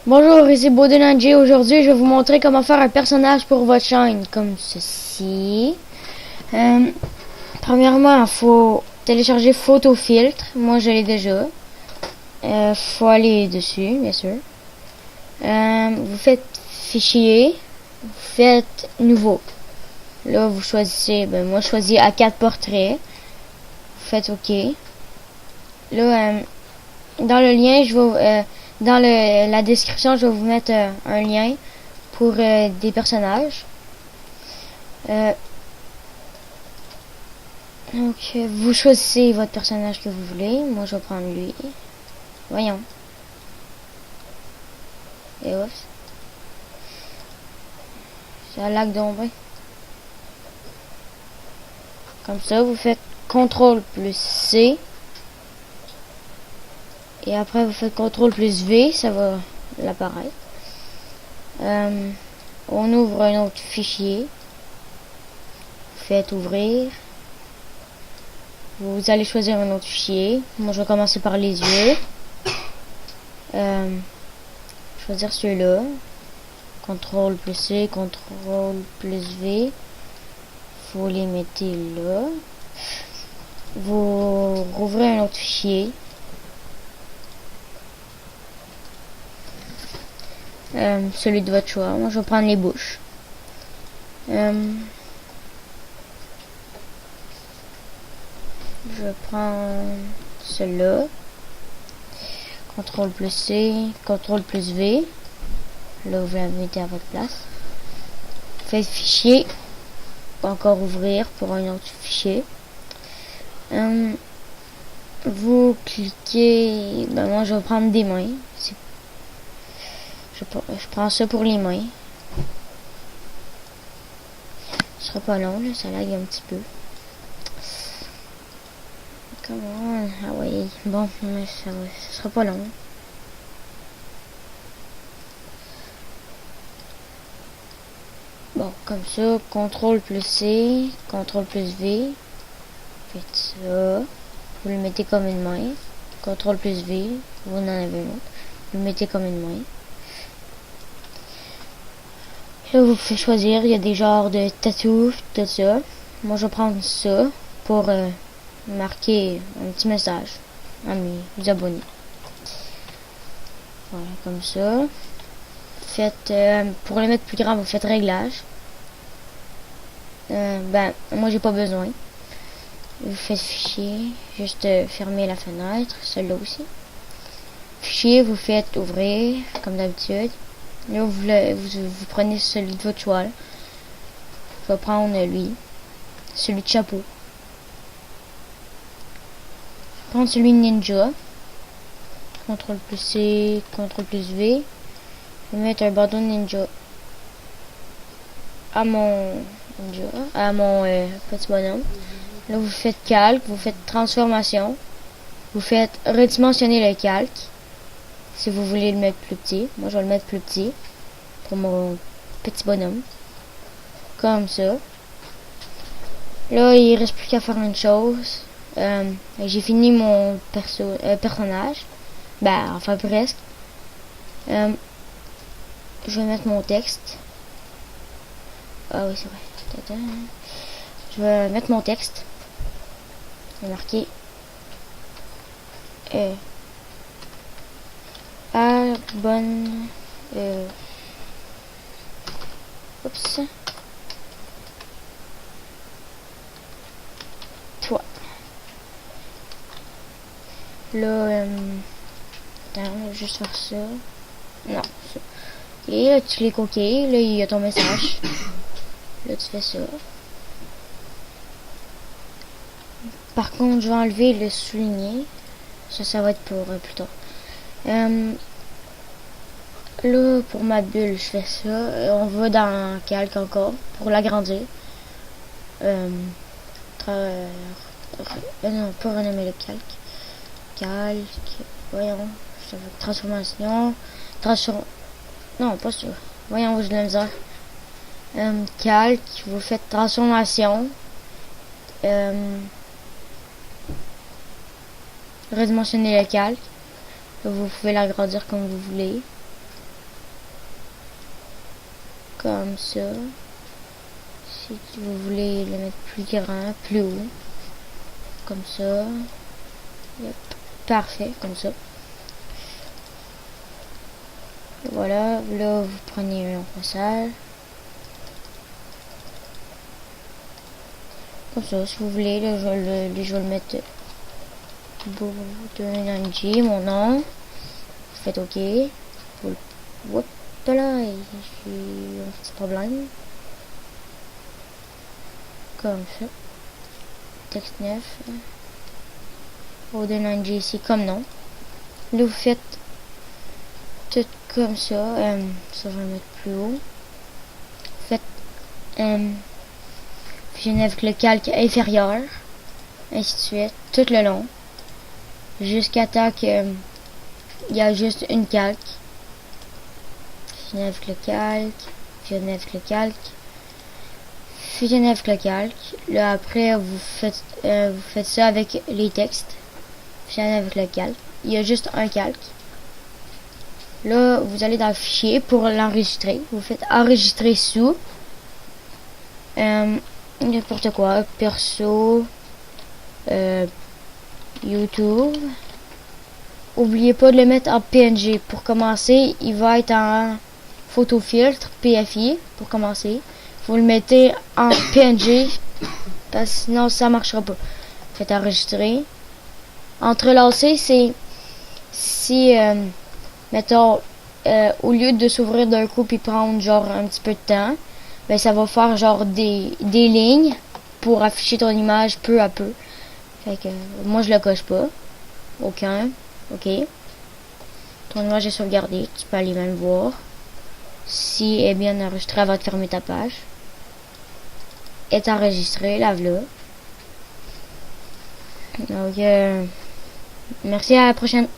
Bonjour, ici Bodenanger. Aujourd'hui, je vais vous montrer comment faire un personnage pour votre chaîne, comme ceci. Premièrement, il faut télécharger Photofiltre. Moi, je l'ai déjà. Faut aller dessus, bien sûr. Vous faites Fichier, vous faites Nouveau. Là, vous choisissez, moi, je choisis A4 portrait. Vous faites OK. Là, dans le lien, dans la description, je vais vous mettre un lien pour des personnages. Donc, vous choisissez votre personnage que vous voulez. Moi, je vais prendre lui. Voyons. Et oups. Ça lag d'ombre. Comme ça, vous faites CTRL plus C. Et après, vous faites CTRL plus V. Ça va l'apparaître. On ouvre un autre fichier. Vous faites ouvrir. Vous allez choisir un autre fichier. Moi, je vais commencer par les yeux. Choisir celui-là. CTRL plus C, CTRL plus V. Vous les mettez là. Vous rouvrez un autre fichier. Celui de votre choix. Moi, je vais prendre les bouches. Je prends celui-là. CTRL plus C, CTRL plus V. Là, vous la mettez à votre place. Faites fichier. Encore ouvrir pour un autre fichier. Vous cliquez. Moi, je vais prendre des mains. Je prends ça pour les mains. Ce sera pas long, là, ça lag un petit peu. Comment? Ah oui, bon, mais ça sera pas long. Bon, comme ça, CTRL plus C, CTRL plus V. Faites ça. Vous le mettez comme une main. CTRL plus V, vous en avez une autre. Vous le mettez comme une main. Là, vous pouvez choisir, il y a des genres de tatous, tout ça. Moi, je vais prendre ça pour marquer un petit message à mes abonnés. Voilà, comme ça. Faites, pour le mettre plus grand, vous faites réglage. Moi, j'ai pas besoin. Vous faites fichier, juste fermer la fenêtre, celle-là aussi. Fichier, vous faites ouvrir, comme d'habitude. Là, vous prenez celui de votre choix. Je vais prendre lui. Celui de chapeau. Je vais prendre celui de ninja. CTRL plus C, CTRL plus V. Je vais mettre un bandeau ninja à mon ninja, à mon petit bonhomme. Là, vous faites calque, vous faites transformation. Vous faites redimensionner le calque. Si vous voulez le mettre plus petit. Moi, je vais le mettre plus petit. Pour mon petit bonhomme. Comme ça. Là, il reste plus qu'à faire une chose. J'ai fini mon personnage. Enfin presque. Je vais mettre mon texte. Ah oui, c'est vrai. Je vais mettre mon texte. Je vais marquer bonne oups, toi. Là, attends, juste faire ça. Non, ça. Et là, tu cliques OK. Là, il y a ton message. Là, tu fais ça. Par contre, je vais enlever le souligné. Ça va être pour plus tard. Là, pour ma bulle, je fais ça. On va dans calque encore pour l'agrandir. Non, pas renommer le calque. Calque. Voyons. Ça fait transformation. Non, pas ça. Voyons où je la misère. Calque. Vous faites transformation. Redimensionner le calque. Là, vous pouvez l'agrandir comme vous voulez. comme ça. Si vous voulez le mettre plus grand, plus haut, comme ça. Yep. Parfait, comme ça. Et voilà, là vous prenez un passage. Comme ça, si vous voulez, là, je vais le mettre Bourdonnanji, mon nom. Vous faites OK. Hop là, j'ai un petit problème. Comme ça. Texte 9. Bourdonnanji ici, comme nom. Là, vous faites tout comme ça. Ça va le mettre plus haut. Vous faites fusionner avec le calque inférieur. Ainsi de suite. Tout le long. Jusqu'à temps qu'il y a juste une calque. Fusionner avec le calque. Fusionner avec le calque. Fusionner avec le calque. Là après vous faites ça avec les textes. Fusionner avec le calque. Il y a juste un calque. Là vous allez dans le fichier pour l'enregistrer. Vous faites enregistrer sous. N'importe quoi. Perso. YouTube. Oubliez pas de le mettre en PNG. Pour commencer, il va être en photo filtre PFI pour commencer. Vous le mettez en PNG parce que sinon ça marchera pas. Faites enregistrer. Entrelacer, c'est si mettons au lieu de s'ouvrir d'un coup puis prendre genre un petit peu de temps, ben ça va faire genre des lignes pour afficher ton image peu à peu. Fait que moi je le coche pas. Aucun. OK. Ton image est sauvegardée. Tu peux aller même voir. Si elle est bien enregistrée avant de fermer ta page. Est enregistrée, lave-la. Donc merci, à la prochaine.